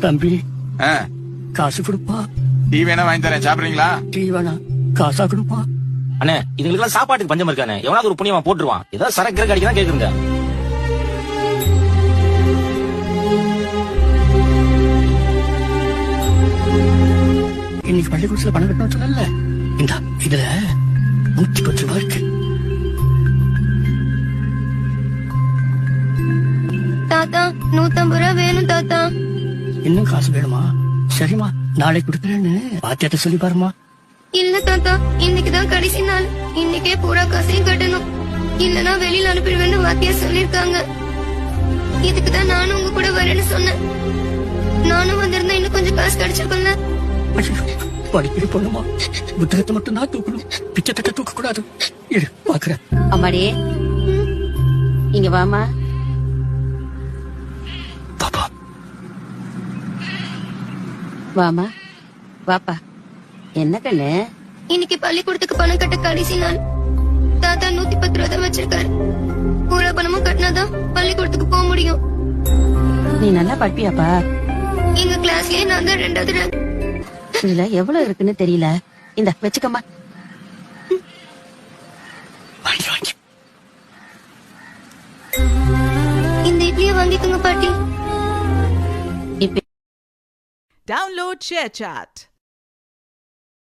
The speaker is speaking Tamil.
தம்பி காசு கொடுப்பா. டீ வேணா வாங்கி தரேன், சாப்பிடுறீங்களா? டீ வேணா, காசா கொடுப்பா. அண்ணே இதுங்களுக்கு சாப்பாட்டுக்கு பஞ்சம் இருக்கானே, எவனாவது ஒரு புண்ணியமா போட்டுருவான். ஏதாவது சரக்கு கடைக்கு தான் கேக்குறீங்க. இன்னைக்கு பள்ளிக்கூடத்துல பணம் கட்டணும் சொல்லல, இந்த இதுல 110 ரூபாய் இருக்கு. தாத்தா 150 ரூபாய் வேணும் தாத்தா. இன்னும் காசு வேணுமா? சரிம்மா, நாளைக்கு கொடுக்குறேன்னு பாத்தியாட்ட சொல்லி பாருமா. இல்ல தாத்தா, இன்னைக்குதான் கடைசி நாள். இன்னைக்கே பூரா காசையும் கட்டணும், இல்லனா வெளியில அனுப்பிடுவேன்னு வாத்தியா சொல்லிருக்காங்க. இதுக்குதான் நானும் உங்க கூட வரேன்னு சொன்னேன். நானும் வந்திருந்தா இன்னும் கொஞ்சம் காசு கிடைச்சிருக்கும்ல. படிக்கிற பொண்ணுமா, புத்தகத்தை மட்டும் தான் தூக்கணும், பிச்சை தட்ட தூக்க கூடாது. இரு பாக்குறேன். அம்மாடி இங்க வாமா. பாப்பா வாமா வாப்பா. என்ன கண்ணு? இன்னைக்கு பள்ளிக்கூடத்துக்கு பணம் கட்ட கடைசி நாள். தாத்தா 110 ரூபாய் தான் வச்சிருக்காரு. பூரா பணமும் கட்டினாதான் பள்ளிக்கூடத்துக்கு போக முடியும். நீ நல்லா படிப்பியாப்பா? எங்க கிளாஸ்லயே நான் தான் 2வது ரேங்க். இதுல எவ்வளவு இருக்குன்னு தெரியல. இந்த வச்சுக்கம்மா. இந்த இட்லியை வாங்கிக்கோங்க பாட்டி. இப்ப Download ShareChat.